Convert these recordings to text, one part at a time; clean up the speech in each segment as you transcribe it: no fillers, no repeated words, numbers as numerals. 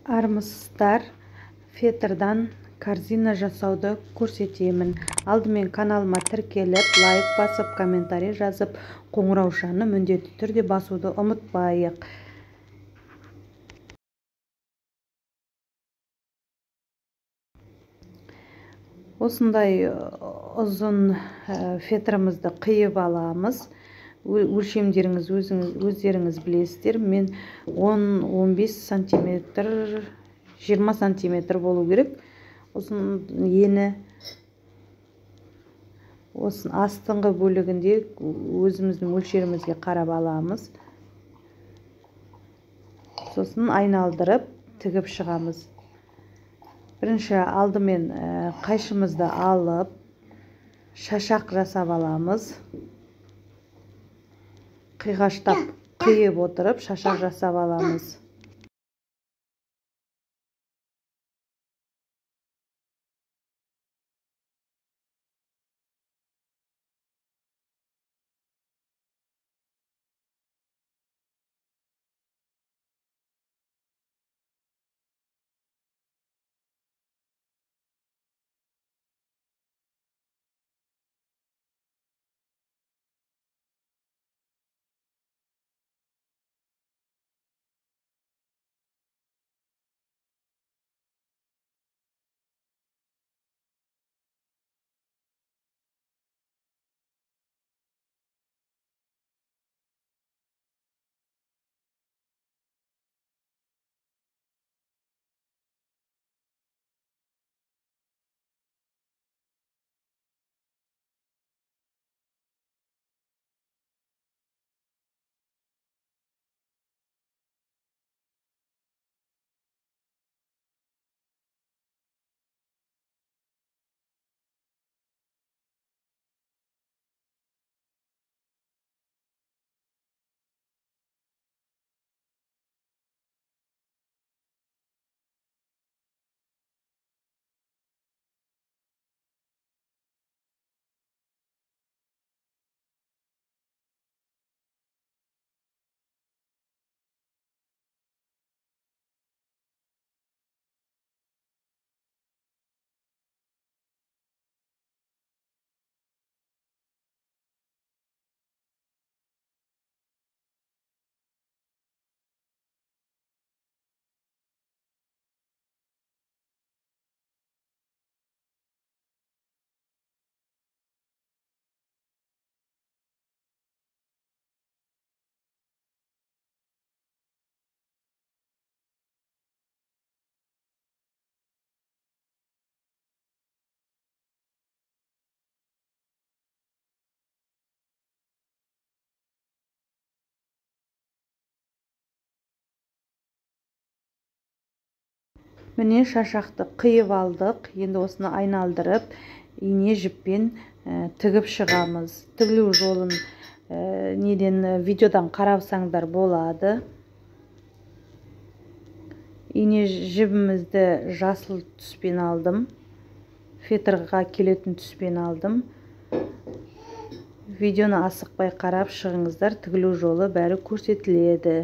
Армысыздар, фетрдан корзина жасауды көрсетемін. Алдымен каналыма тіркеліп, лайк басып, комментарий жазып, қоңыраушаны міндетті түрде басуды ұмытпайық. Осындай ұзын фетрімізді қиып аламыз. Өлшемдеріңіз өздеріңіз білесіздер. Мен 10-15 сантиметр, 20 сантиметр болу керек. Осының ені, осын астыңғы бөлігінде өзіміздің өлшерімізге қарап аламыз. Сосын айналдырып тігіп шығамыз. Бірінші алдымен қайшымызды алып, шашақ жасап аламыз. Қиғаштап қиып отырып, шашақ жасап аламыз. Міне шашақты қиып алдық. Енді осыны айналдырып, ине жіппен тігіп шығамыз. Тігілу жолын видеодан қарасаңдар болады. Ине жібімізді жасыл түспен алдым. Фетрға келетін түспен алдым. Видеоны асықпай қарап шығыңыздар. Тігілу жолы бәрі көрсетіледі.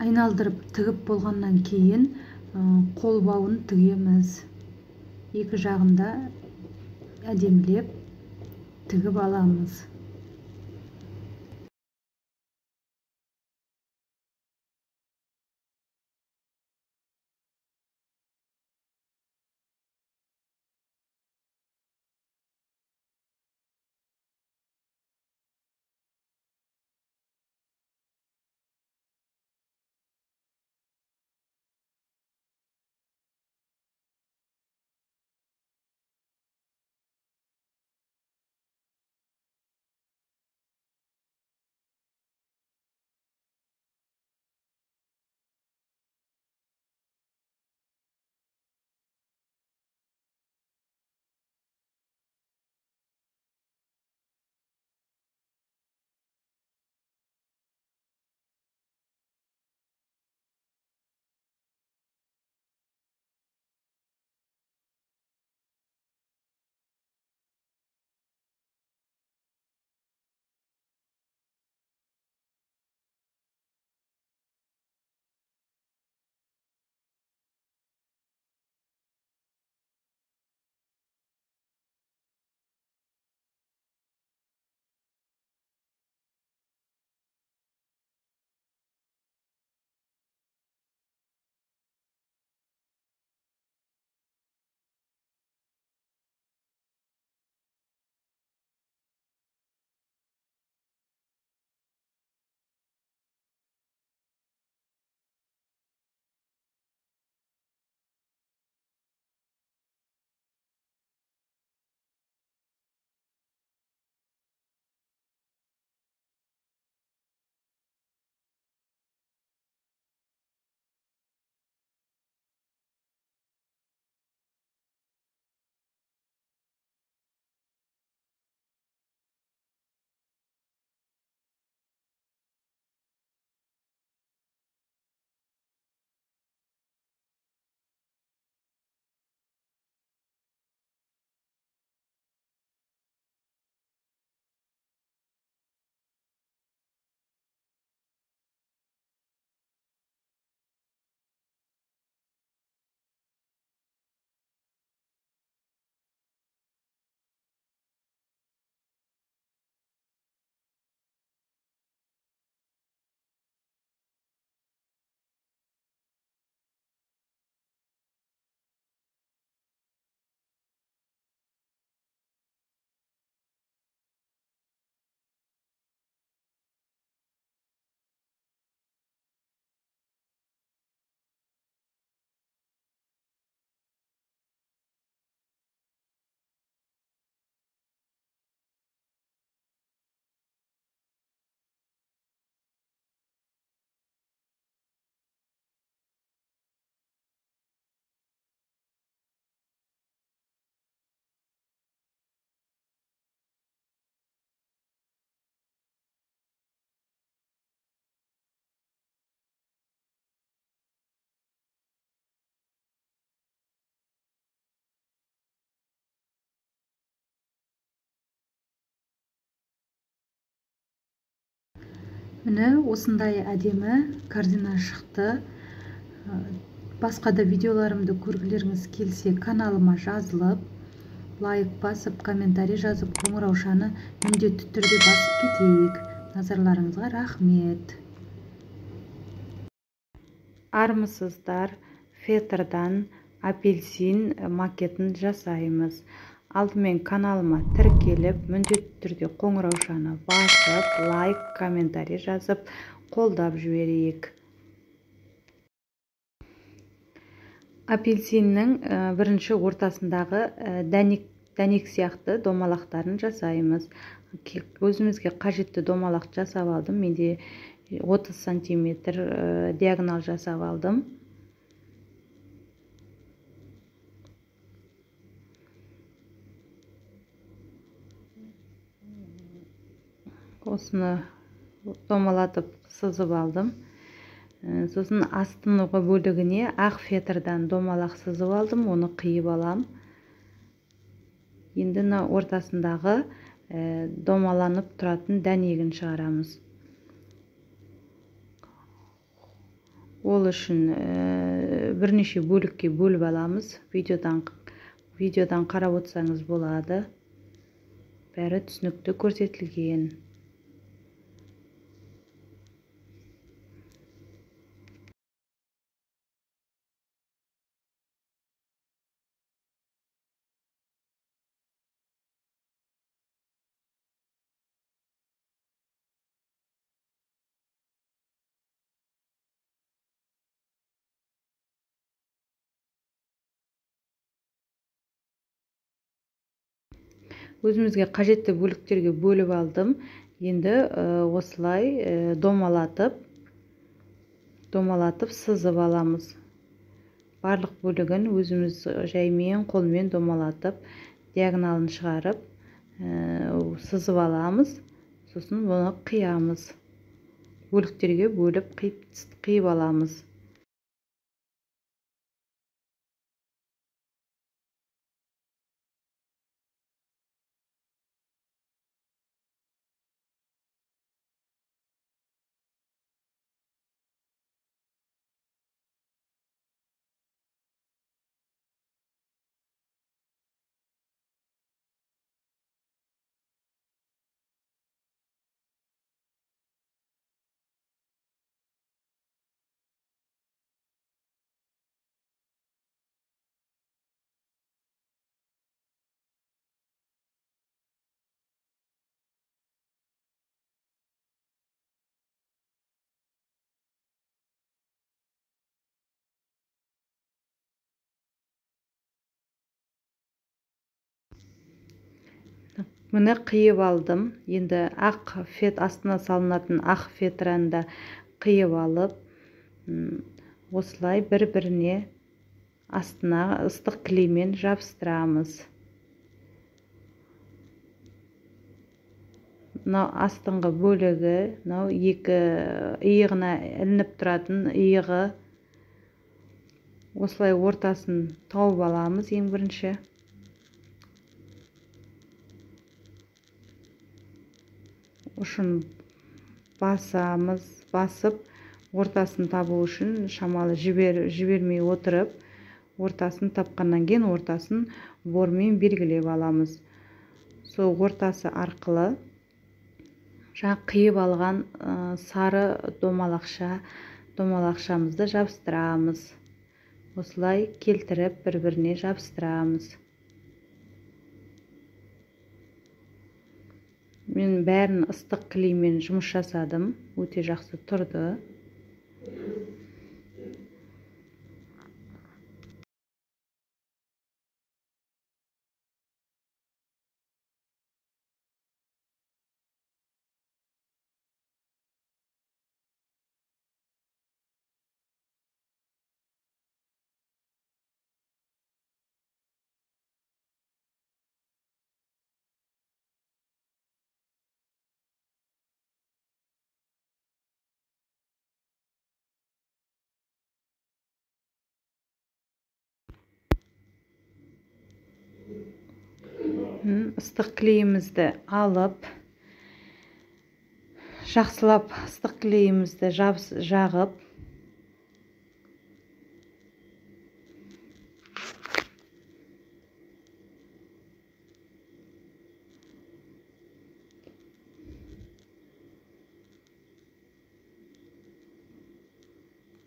Айналдырып тігіп болғаннан кейін қолбауын тігеміз. Екі жағында әдемілеп тігіп аламыз. Міне осындай әдемі корзина шықты. Басқа да видеоларымды көргілеріңіз келсе, каналыма жазылып, лайк басып, комментарий жазып, қоңыраушаны міндетті түрде басып кетейік. Назарларыңызға рахмет. Армысыздар, фетрдан апельсин макетін жасаймыз. Алдымен каналыма тіркеліп, міндетті түрде қоңыраушаны басып, лайк, комментарий жазып, қолдап жіберейік. Апельсиннің бірінші ортасындағы дәнек сияқты домалақтарын жасаймыз. Өзімізге қажетті домалақ жасап алдым. Менде 30 сантиметр диагонал жасап алдым. Осыны домалатып сызып алдым. Сосын астыңғы бөлігіне ақ фетрдан домалақ сызып алдым, оны қиып алам. Енді ортасындағы домаланып тұратын дәнегін шығарамыз. Ол үшін бірнеше бөлікке бөліп аламыз. Видеодан қарап отырсаңыз болады. Бәрі түсінікті көрсетілген. Өзімізге қажетті бөліктерге бөліп алдым. Енді осылай домалатып сызып аламыз. Барлық бөлігін өзіміз жаймен қолмен домалатып, диагоналын шығарып, сызып аламыз. Сосын оны қиямыз. Бөліктерге бөліп қиып аламыз. Міне қиып алдым. Енді ақ фет астына салынатын ақ фетраны қиып алып, осылай бір-біріне астына ыстық клеймен жабыстырамыз. Мынау астыңғы бөлігі, мынау екі иығына ілініп тұратын иығы. Осылай ортасын тауып аламыз ең бірінші. Ұшын басып, ортасын табу үшін шамалы жібермей отырып, ортасын тапқаннан кейін ортасын бормен белгілеп аламыз. Сол ортасы арқылы қиып алған сары домалақшамызды жабыстырамыз. Осылай келтіріп бір-біріне жабыстырамыз. Мен бәрін ыстық клеймен жұмыс жасадым. Өте жақсы тұрды. Ыстық клейімізді алып, жақсылап ыстық клейімізді жағып,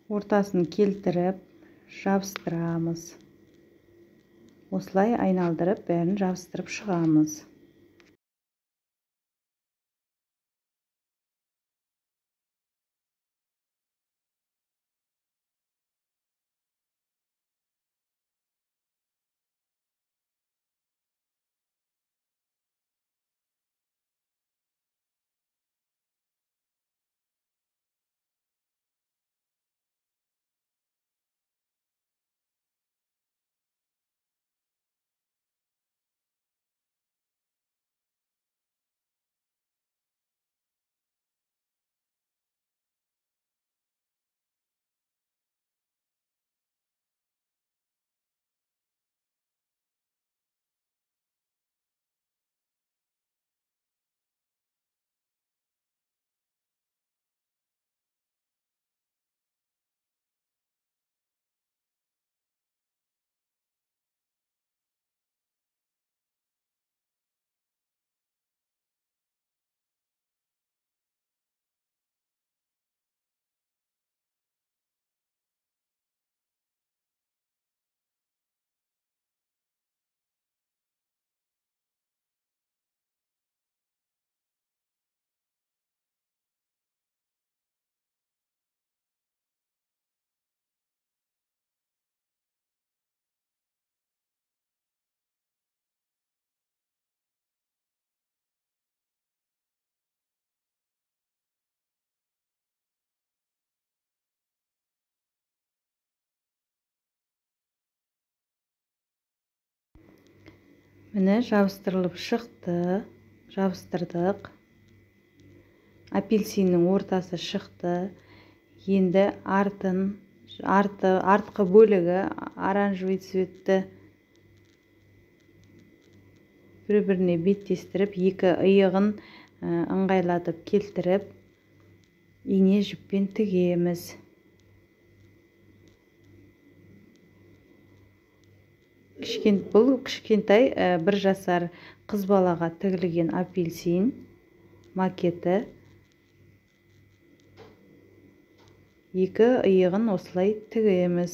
ортасын келтіріп жабыстырамыз. Осылай айналдырып бәрін жабыстырып шығамыз. Міне жабыстырылып шықты. Жабыстырдық. Апельсиннің ортасы шықты. Енді артқы бөлігі оранжевый цветті бір-біріне беттестіріп, екі иығын ыңғайлатып келтіріп, ине жіппен тігеміз. Бұл кішкентай 1 жасар қыз балаға тігілген апельсин макеті. Екі иығын осылай тігеміз.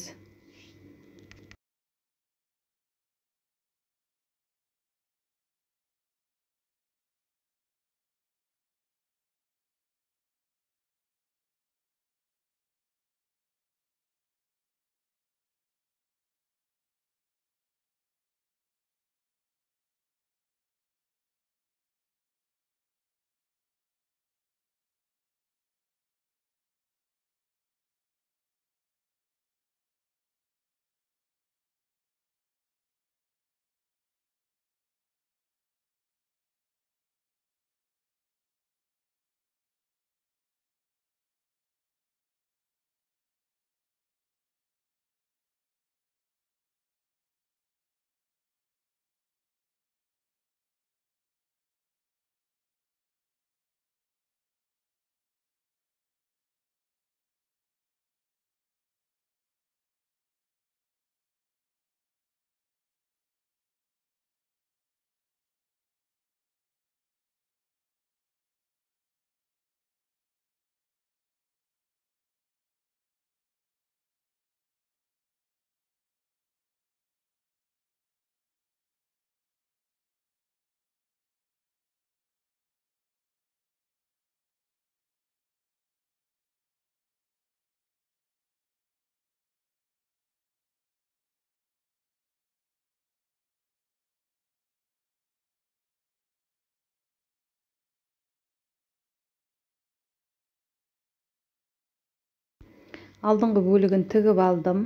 Алдыңғы бөлігін тігіп алдым.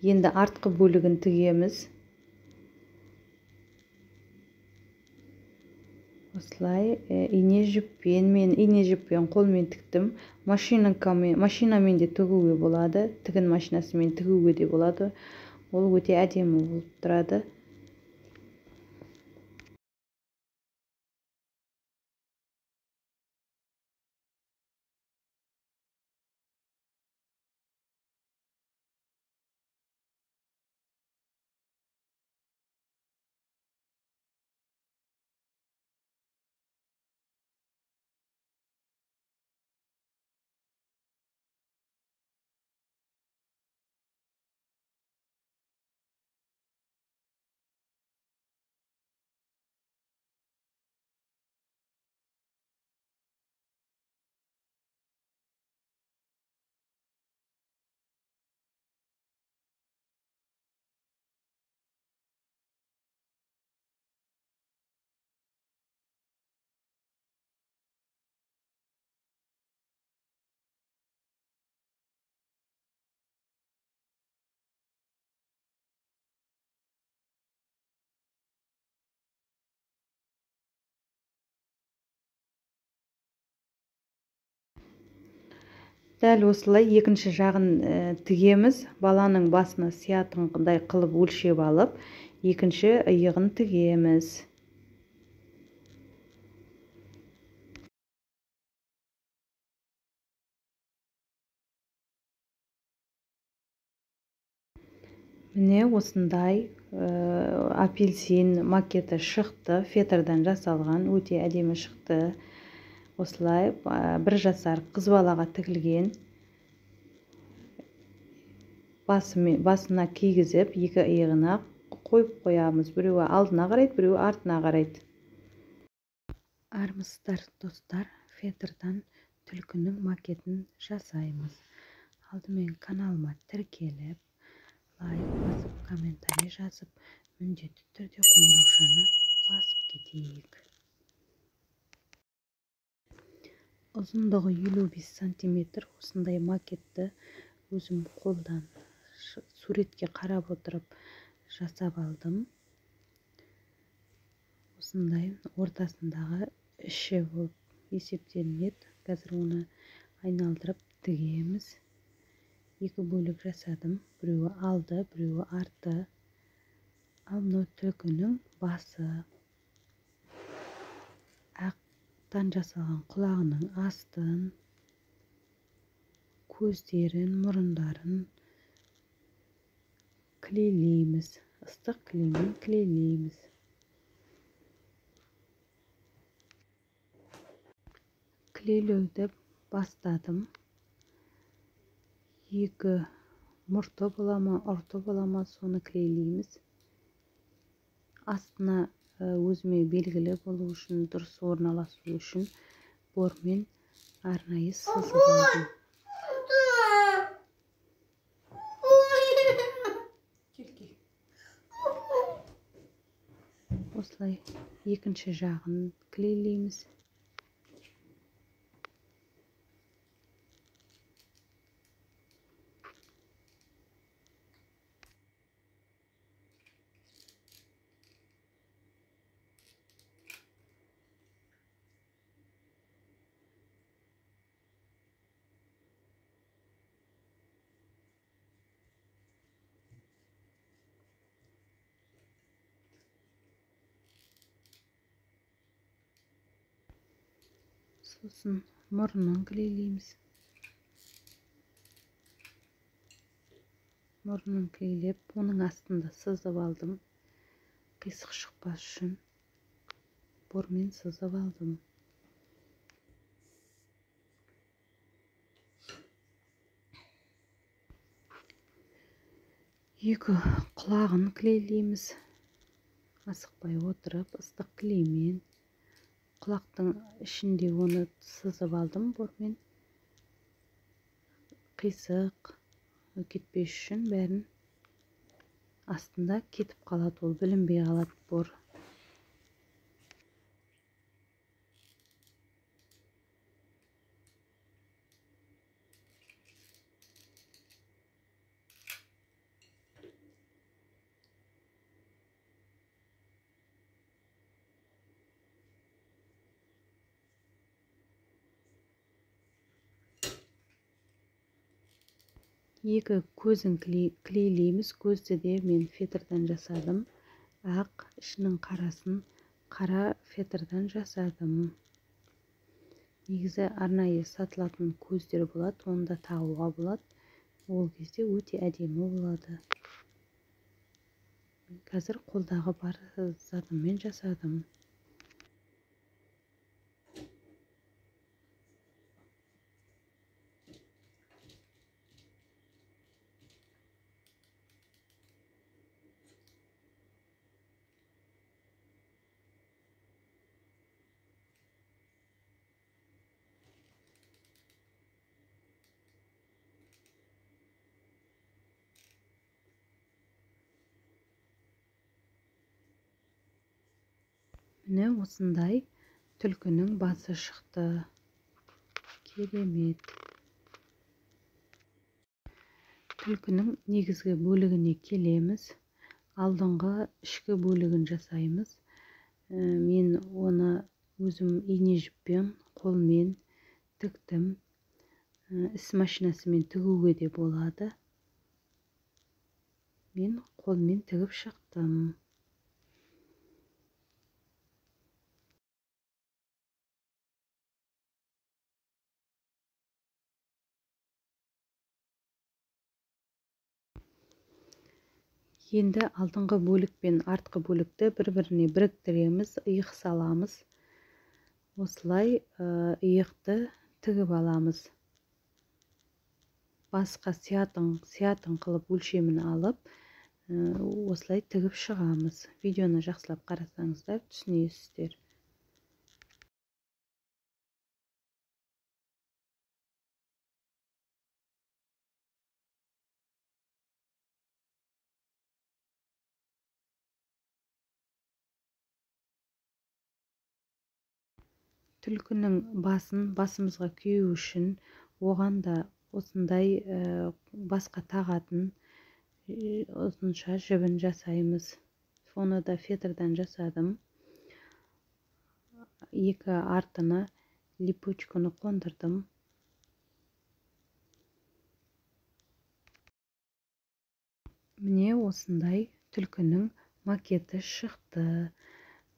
Енді артқы бөлігін тігеміз. Осылай ине жіппен, мен ине жіппен қолмен тіктім. Машинамен де тігуге болады, тігін машинасымен тігуге де болады. Ол өте әдемі болып тұрады. Дәл осылай екінші жағын тігеміз. Баланың басына сиятындай қылып өлшеп алып, екінші иығын тігеміз. Міне осындай апельсин макеті шықты. Фетрдан жасалған, өте әдемі шықты. Осылай 1 жасар қыз балаға тігілген. Басына кигізіп, екі иығына қойып қоямыз. Біреуі алдына қарайды, біреуі артына қарайды. Армысыздар достар, фетрдан түлкінің макетін жасаймыз. Алдымен каналыма тіркеліп, лайк басып, комментарий жазып, міндетті түрде қоңыраушаны басып кетейік. Ұзындығы 55 сантиметр. Осындай макетті өзім қолдан суретке қарап отырып жасап алдым. осындай ортасындағы іші болып есептелінеді. Қазір оны айналдырып тігеміз. Екі бөлік жасадым. Біреуі алды, біреуі арты. Ал мынау түлкінің басы. Ақтан жасалған құлағының астын, көздерін, мұрындарын клейлейміз. Ыстық клеймен клейлейміз. Клейлеуді бастадым. Екі мұрты бола ма, ұрты бола ма, соны клейлейміз. Астына өзіме белгілі болу үшін, дұрыс орналасу үшін бормен арнайы сызып алдым. Осылай екінші жағын клейлейміз. Сосын мұрнын клейлейміз. Мұрнын клейлеп, оның астында сызып алдым. Қисық шықпас үшін бормен сызып алдым. Екі құлағын клейлейміз. Асықпай отырып, ыстық клеймен. Құлақтың ішінде оны сызып алдым бормен. Қисық кетпес үшін бәрін астында кетіп қалады, ол білінбей қалады бор. Екі көзін клейлейміз. Көзді де мен фетрдан жасадым. Ақ, ішінің қарасын қара фетрдан жасадым. Негізі арнайы сатылатын көздер болады, оны да тағуға болады. Ол кезде өте әдемі болады. Қазір қолдағы бар затыммен жасадым. Міне осындай түлкінің басы шықты. Керемет. Түлкінің негізгі бөлігіне келеміз. Алдыңғы ішкі бөлігін жасаймыз. Мен оны өзім ине жіппен, қолмен тіктім. Іс машинасымен тігуге де болады. Мен қолмен тігіп шықтым. Енді алдыңғы бөлік пен артқы бөлікті бір-біріне біріктіреміз, иық саламыз. Осылай иықты тігіп аламыз. Басқа сиятын қылып өлшемін алып, осылай тігіп шығамыз. Видеоны жақсылап қарасаңыздар түсінесіздер. Түлкінің басымызға кию үшін оған да осындай басқа тағатын ұзынша жібін жасаймыз. Соны да фетрдан жасадым. екі артына липучканы қондырдым. Міне осындай түлкінің макеті шықты.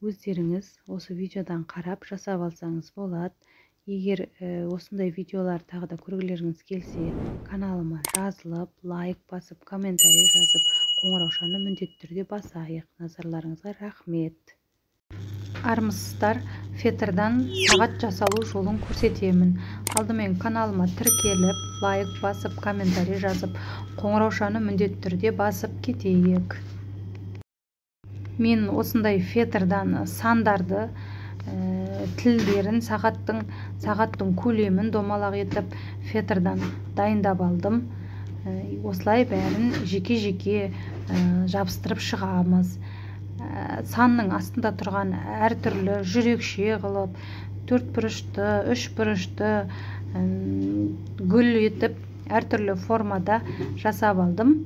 Өздеріңіз осы видеодан қарап жасап алсаңыз болады. Егер осындай видеолар тағы да көргілеріңіз келсе, каналыма жазылып, лайк басып, комментарий жазып, қоңыраушаны міндетті түрде басайық. Назарларыңызға рахмет. Армысыздар, фетрдан сағат жасалу жолын көрсетемін. Алдымен каналыма тіркеліп, лайк басып, комментарий жазып, қоңыраушаны міндетті түрде басып кетейік. Мен осындай фетрдан сандарды, тілдерін, сағаттың көлемін домалақ етіп фетрдан дайындап алдым. Осылай бәрін жеке-жеке жабыстырып шығамыз. Санның астында тұрған әртүрлі жүрекше қылып, 4 бұрышты, 3 бұрышты гүл етіп әртүрлі формада жасап алдым.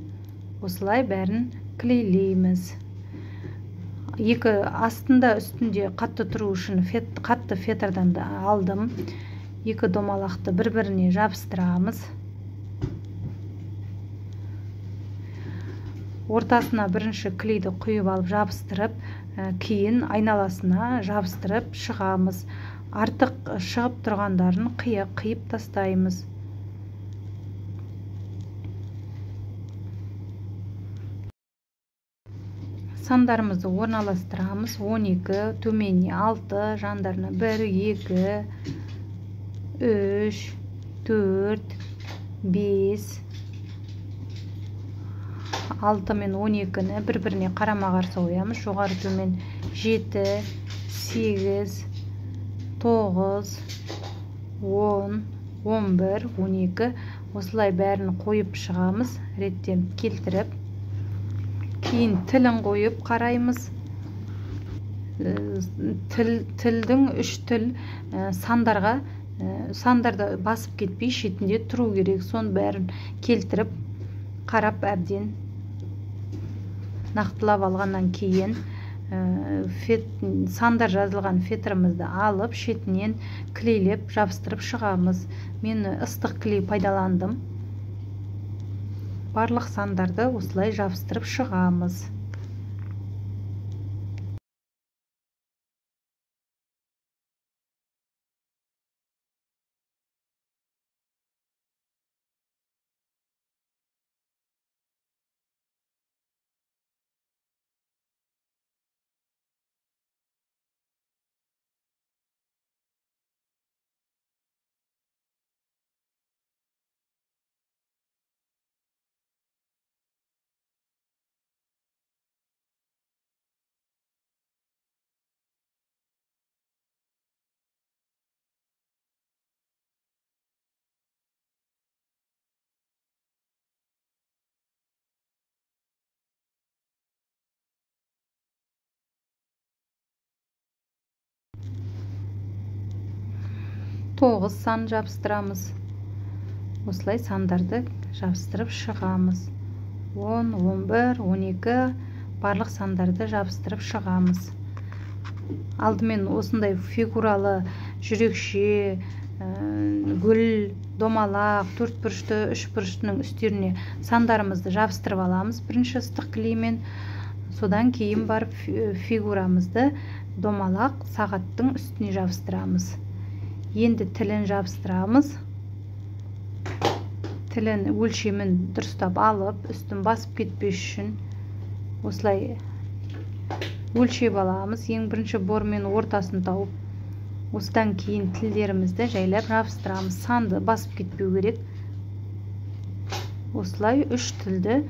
Осылай бәрін клейлейміз. Екі астында үстінде қатты тұру үшін қатты фетрдан алдым. Екі домалақты бір-біріне жабыстырамыз. Ортасына бірінші клейді құйып алып жабыстырып, кейін айналасына жабыстырып шығамыз. Артық шығып тұрғандарын қиып тастаймыз. Сандарымызды орналастырамыз. 12, төменіне 6, жандарына 1, 2, 3, 4, 5, 6 мен 12-ні бір-біріне қарама-қарсы қоямыз. Жоғары төмен 7, 8, 9, 10, 11, 12. Осылай бәрін қойып шығамыз. Реттен келтіріп. Кейін тілін қойып қараймыз. Тілдің 3 тіл сандарды басып кетпей шетінде тұру керек. Соны бәрін келтіріп, қарап әбден нақтылап алғаннан кейін сандар жазылған фетрімізді алып, шетінен клейлеп жабыстырып шығамыз. Мен ыстық клей пайдаландым. Барлық сандарды осылай жабыстырып шығамыз. Тоғыз сан жабыстырамыз. Осылай сандарды жабыстырып шығамыз. 10, 11, 12 барлық сандарды жабыстырып шығамыз. Алдымен осындай фигуралы жүрекше, гүл, домалақ, 4 бұрышты, 3 бұрыштының үстеріне сандарымызды жабыстырып аламыз. Бірінші ыстық клеймен, содан кейін барып фигурамызды домалақ сағаттың үстіне жабыстырамыз. Енді тілін жабыстырамыз. Тілін өлшемін дұрыстап алып, үстін басып кетпес үшін осылай өлшеп аламыз. Ең бірінші бормен ортасын тауып, осыдан кейін тілдерімізді жайлап жабыстырамыз. Санды басып кетпеу керек. Осылай 3 тілді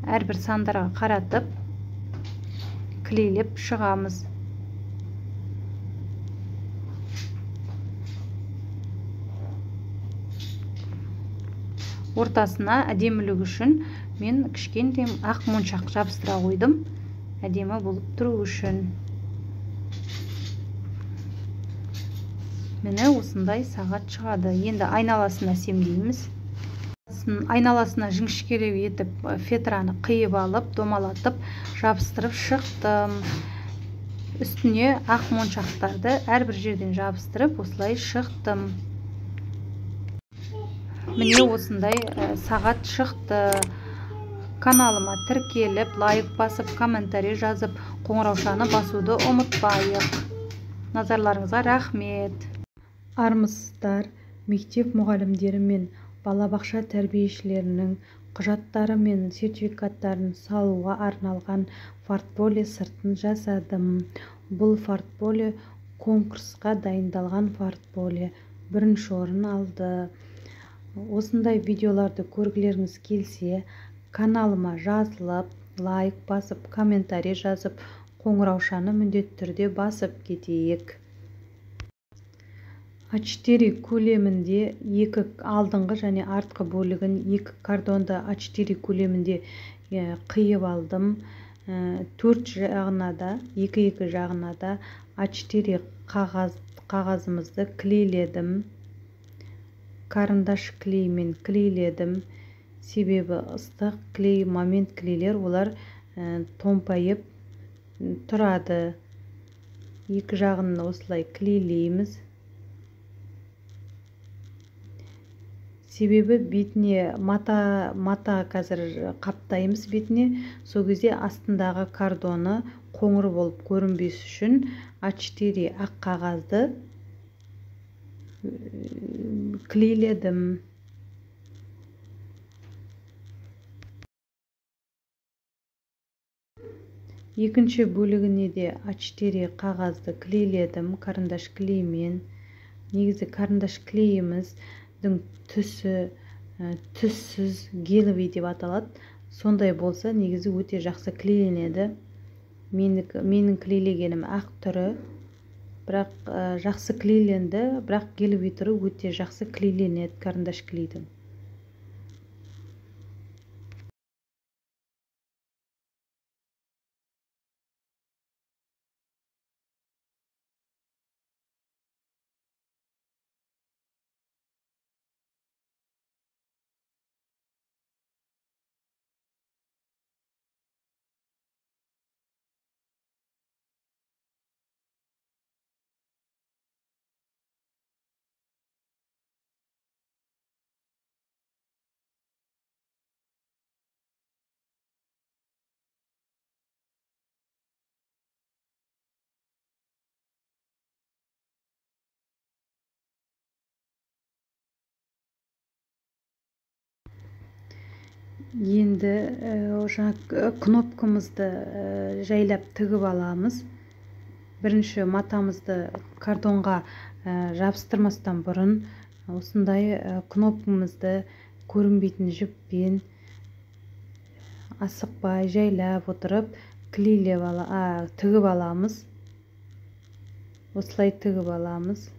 әрбір сандарға қаратып клейлеп шығамыз. Ортасына әдемілік үшін мен кішкентай ақ моншақ жабыстыра қойдым. Әдемі болып тұру үшін. Міне осындай сағат шығады. Енді айналасына семдейміз. Айналасына жіңішкелеу етіп фетраны қиып алып, домалатып, жабыстырып шықтым. Үстіне ақ моншақтарды әрбір жерден жабыстырып осылай шықтым. Міне осындай сағат шықты. Каналыма тіркеліп, лайк басып, комментарий жазып, қоңыраушаны басуды ұмытпайық. Назарларыңызға рахмет. Армысыздар. Мектеп мұғалімдері мен балабақша тәрбиешілерінің құжаттары мен сертификаттарын салуға арналған портфолио сыртын жасадым. Бұл портфолио конкурсқа дайындалған портфолио. Бірінші орын алды. Осындай видеоларды көргілеріңіз келсе, каналыма жазылып, лайк басып, комментарий жазып, қоңыраушаны міндетті түрде басып кетейік. А4 көлемінде екі алдыңғы және артқы бөлігін екі картонды А4 көлемінде қиып алдым. Төрт жағына да, екі жағына да А4 қағазымызды клейледім. Карандаш клеймен клейледім. Себебі ыстық клей, момент клейлер олар томпайып тұрады. Екі жағын осылай клейлейміз. Себебі бетіне мата қазір қаптаймыз бетіне. Сол кезде астындағы картоны қоңыр болып көрінбес үшін А4 ақ қағазды клейледім. Екінші бөлігіне де А4 қағазды клейледім карандаш клеймен. Негізі карандаш клейіміздің түсі түссіз гелевый деп аталады. Сондай болса негізі өте жақсы клейленеді. Менің клейлегенім ақ түрі, бірақ жақсы клейленді, бірақ гелевый түрі өте жақсы клейленеді карандаш клейдің. Енді кнопкамызды жайлап тігіп аламыз. Бірінші матамызды картонға жабыстырмастан бұрын осындай кнопкамызды көрінбейтін жіппен асықпай жайлап отырып тігіп аламыз. Осылай тігіп аламыз.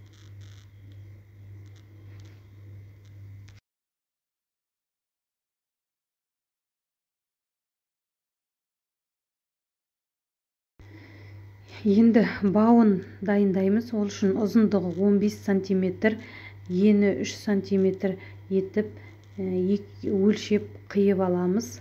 Енді бауын дайындаймыз. Ол үшін ұзындығы 15 см, ені 3 см етіп өлшеп қиып аламыз.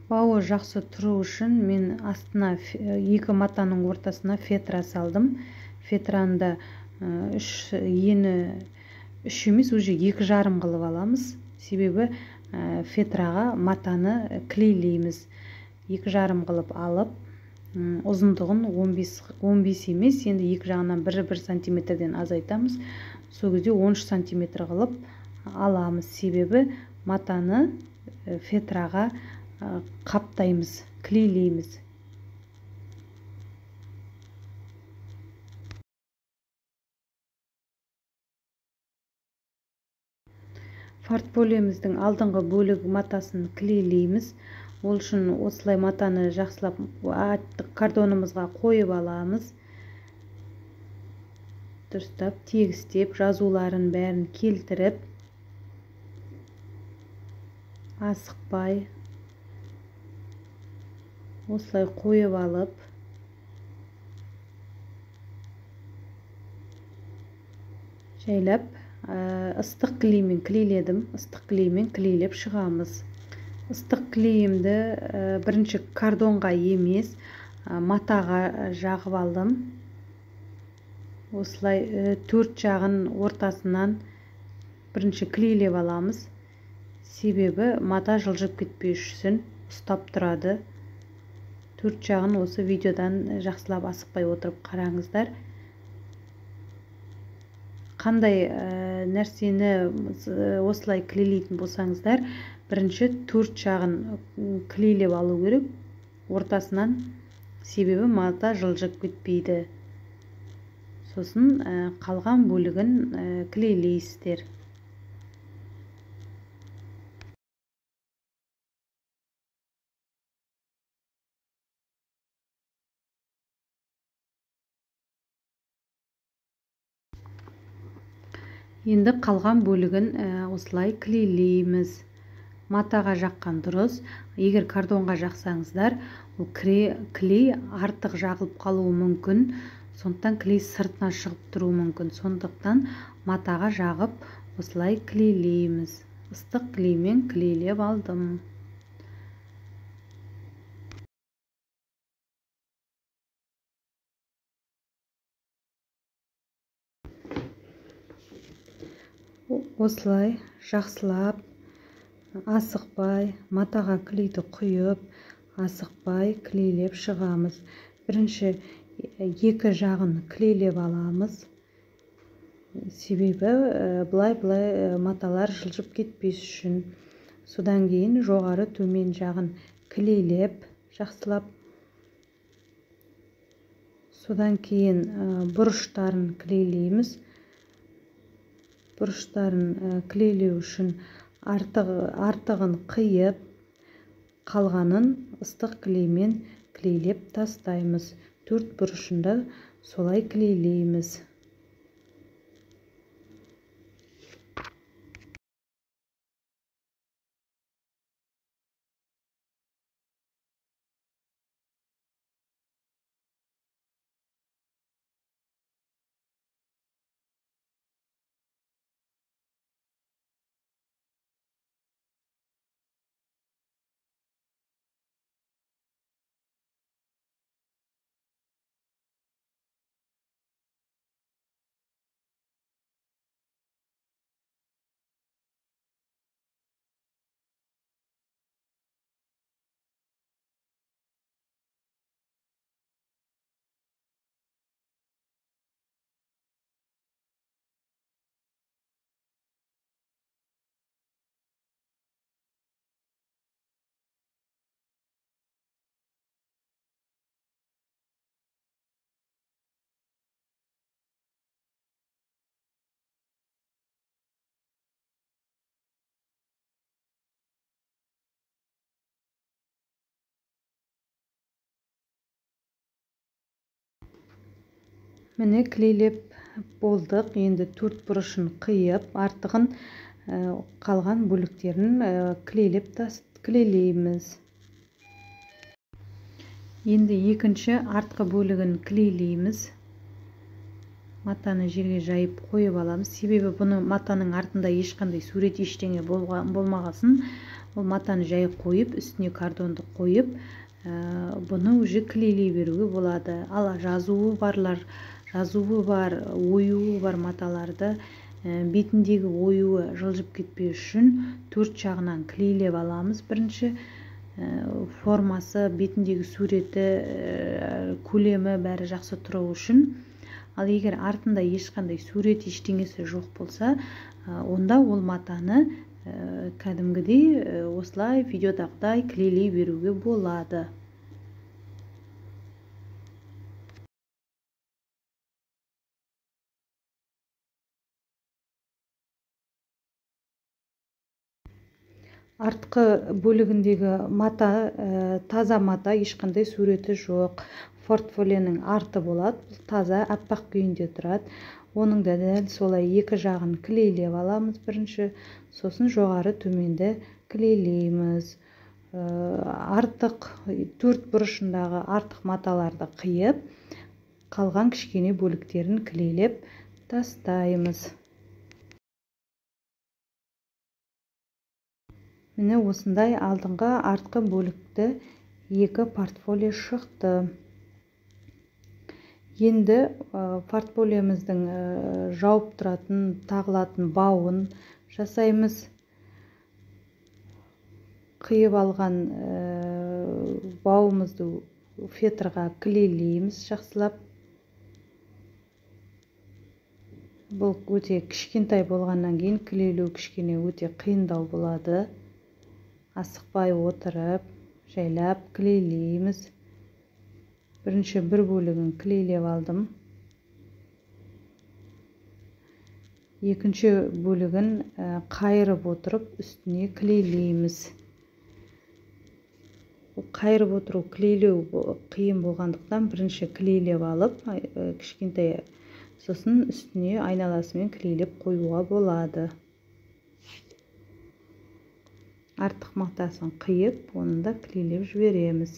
Бауы жақсы тұру үшін мен астына екі матаның ортасына фетра салдым. Фетраны ені 3 емес, уже 2,5 қылып аламыз. Себебі фетраға матаны клейлейміз. 2,5 қылып алып, ұзындығын 15 емес, енді екі жағынан 1 см-ден азайтамыз. Сол кезде 13 см қылып аламыз. Себебі матаны фетраға қаптаймыз, клейлейміз. Портфолиомыздың алдыңғы бөлігі матасын клейлейміз. Ол үшін осылай матаны жақсылап картонымызға қойып аламыз. Дұрыстап, тегістеп, жазуларын бәрін келтіріп, асықпай осылай қойып алып, жайлап ыстық клеймен клейледім. Ыстық клеймен клейлеп шығамыз. Ыстық клейімді бірінші кардонға емес, матаға жағып алдым. Осылай 4 жағын ортасынан бірінші клейлеп аламыз. Себебі мата жылжып кетпеш үшін ұстап тұрады. 4 жағын осы видеодан жақсылап асықпай отырып қараңыздар. Қандай нәрсені осылай клейлейтін болсаңыздар, бірінші 4 жағын клейлеп алу керек ортасынан, себебі мата жылжып кетпейді. Сосын қалған бөлігін клейлейсіздер. Енді қалған бөлігін осылай клейлейміз. Матаға жаққан дұрыс. Егер кардонға жақсаңыздар, ол клей артық жағылып қалуы мүмкін. Сондықтан клей сыртына шығып тұруы мүмкін. Сондықтан матаға жағып осылай клейлейміз. Ыстық клеймен клейлеп алдым. Осылай жақсылап, асықпай, матаға клейді құйып, асықпай клейлеп шығамыз. Бірінші 2 жағын клейлеп аламыз. Себебі бұлай маталар жылжып кетпес үшін. Содан кейін жоғары төмен жағын клейлеп, жақсылап. Содан кейін бұрыштарын клейлейміз. Бұрыштарын клейлеу үшін артығын қиып, қалғанын ыстық клеймен клейлеп тастаймыз. 4 бұрышында солай клейлейміз. Міне клейлеп болдық. Енді 4 бұрышын қиып, артығын қалған бөліктерін клейлейміз. Енді екінші артқы бөлігін клейлейміз. Матаны жерге жайып қойып аламыз. Себебі бұны матаның артында ешқандай сурет ештеңе болмағасын, ол матаны жай қойып, үстіне кардонды қойып, бұны уже клейлей беруге болады. Ал жазуы бар, оюы бар маталарды бетіндегі оюы жылжып кетпеу үшін 4 жағынан клейлеп аламыз. Бірінші формасы, бетіндегі суреті, көлемі бәрі жақсы тұру үшін. Ал егер артында ешқандай сурет ештеңесі жоқ болса, онда ол матаны кәдімгідей осылай видеодағыдай клейлей беруге болады. Артқы бөлігіндегі мата таза мата, ешқандай суреті жоқ. Портфолионың арты болады, таза аппақ күйінде тұрады. Оның да дәл солай 2 жағын клейлеп аламыз бірінші, сосын жоғары төменді клейлейміз. Артық 4 бұрышындағы артық маталарды қиып, қалған кішкене бөліктерін клейлеп тастаймыз. Міне осындай алдыңғы артқы бөлікті екі портфолио шықты. Енді портфолиомыздың жауып тұратын, тағылатын бауын жасаймыз. Қиып алған бауымызды фетрға клейлейміз жақсылап. Бұл өте кішкентай болғаннан кейін клейлеу кішкене өте қиындау болады. Асықпай отырып, жайлап клейлейміз. Бірінші бір бөлігін клейлеп алдым. Екінші бөлігін қайырып отырып, үстіне клейлейміз. Қайырып отыру, клейлеу қиын болғандықтан бірінші клейлеп алып, кішкентай, сосын үстіне айналасымен клейлеп қоюға болады. Артық матасын қиып, оны да клейлеп жібереміз.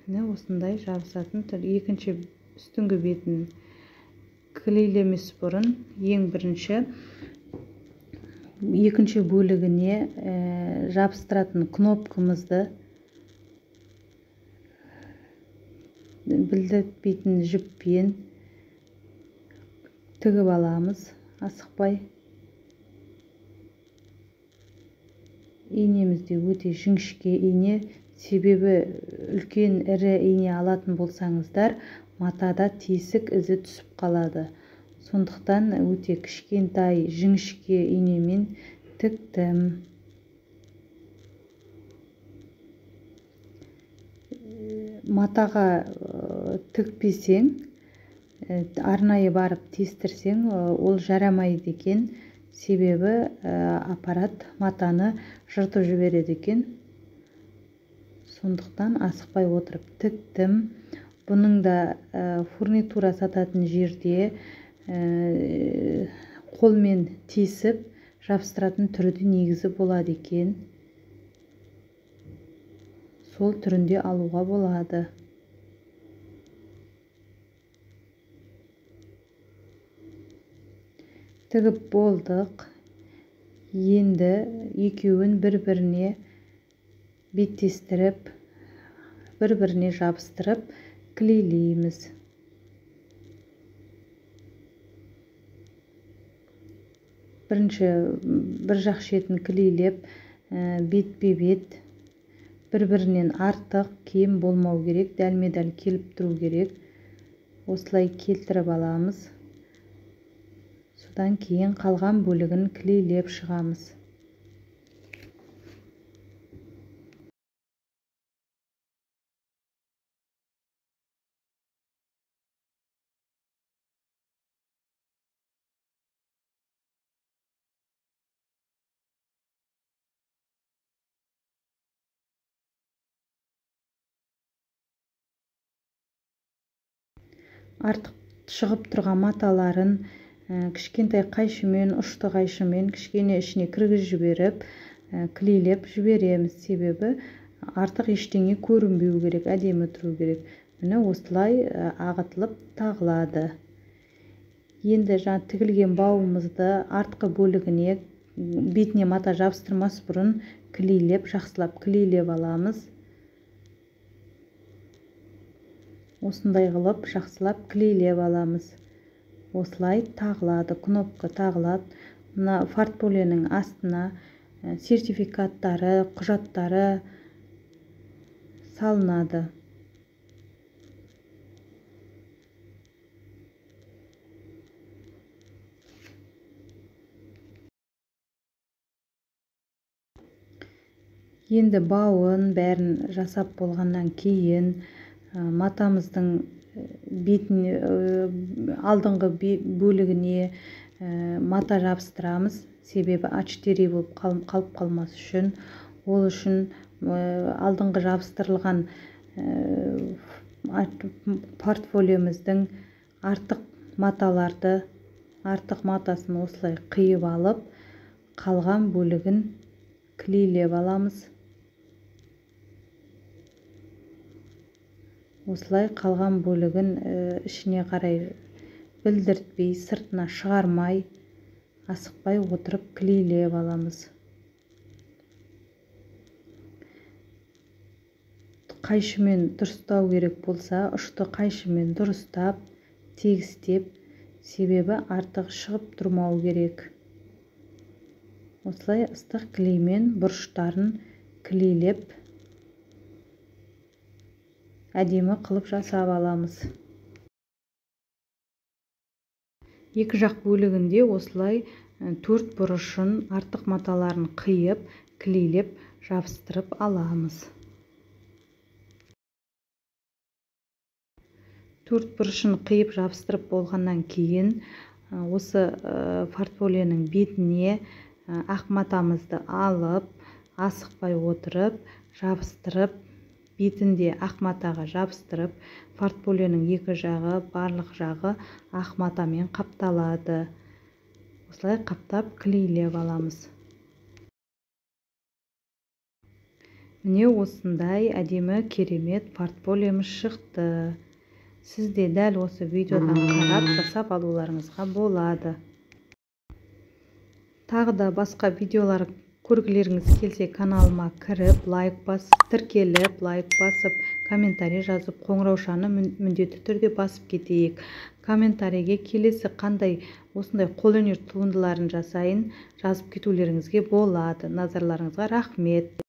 Міне осындай жабысатын түр. Екінші үстіңгі бетін клейлемес бұрын ең бірінші екінші бөлігіне жабыстыратын кнопкамызды білдіртпейтін жіппен тігіп аламыз, асықпай. Инемізде өте жіңішке ине, себебі үлкен ірі ине алатын болсаңыздар, матада тесік ізі түсіп қалады. Сондықтан өте кішкентай жіңішке инемен тіктім. Матаға тікпесең, арнайы барып тестірсең, ол жарамайды екен. Себебі аппарат матаны жыртып жібереді екен. Сондықтан асықпай отырып тіктім. Бұның да фурнитура сататын жерде қолмен тесіп жабыстыратын түрі негізі болады екен. Сол түрінде алуға болады. Тігіп болдық. Енді екеуін бір-біріне беттестіріп, бір-біріне жабыстырып, клейлейміз. Бірінші бір жақ шетін клейлеп, бетпе-бет, бір-бірінен артық, кем болмау керек, дәлме-дәл келіп тұру керек. Осылай келтіріп аламыз. Содан кейін қалған бөлігін клейлеп шығамыз. Артық шығып тұрған маталарын кішкентай қайшымен, ұшты қайшымен кішкене ішіне кіргізіп жіберіп, клейлеп жібереміз. Себебі артық ештеңе көрінбеу керек, әдемі тұру керек. Міне осылай ағытылып тағылады. Енді жаңа тігілген бауымызды артқы бөлігіне бетіне мата жабыстырмас бұрын клейлеп, жақсылап клейлеп аламыз. Осындай қылып жақсылап клейлеп аламыз. Осылай тағылады, кнопка тағылады. Мына портфолионың астына сертификаттары, құжаттары салынады. Енді бауын бәрін жасап болғаннан кейін матамыздың алдыңғы бөлігіне мата жабыстырамыз. Себебі А4 болып қалып қалмас үшін. Ол үшін алдыңғы жабыстырылған портфолиомыздың артық матасын осылай қиып алып, қалған бөлігін клейлеп аламыз. Осылай қалған бөлігін ішіне қарай білдіртпей, сыртына шығармай, асықпай отырып клейлеп аламыз. Қайшымен дұрыстау керек болса, ұшты қайшымен дұрыстап, тегістеп, себебі артық шығып тұрмау керек. Осылай ыстық клеймен бұрыштарын клейлеп, әдемі қылып жасап аламыз. Екі жақ бөлігінде осылай 4 бұрышын артық маталарын қиып, клейлеп, жабыстырып аламыз. 4 бұрышын қиып жабыстырып болғаннан кейін, осы портфолионың бетіне ақ матамызды алып, асықпай отырып, жабыстырып, бетінде ақ матаға жабыстырып, портфолионың екі жағы, барлық жағы ақ матамен қапталады. Осылай қаптап клейлеп аламыз. Міне осындай әдемі керемет портфолиомыз шықты. Сіз де дәл осы видеодан қарап жасап алуларыңызға болады. Тағы да басқа видеолар көргілеріңіз келсе, каналыма кіріп, лайк басып, тіркеліп, лайк басып, комментарий жазып, қоңыраушаны міндетті түрде басып кетейік. Комментарийге келесі қандай осындай қолөнер туындыларын жасайын, жазып кетулеріңізге болады. Назарларыңызға рахмет.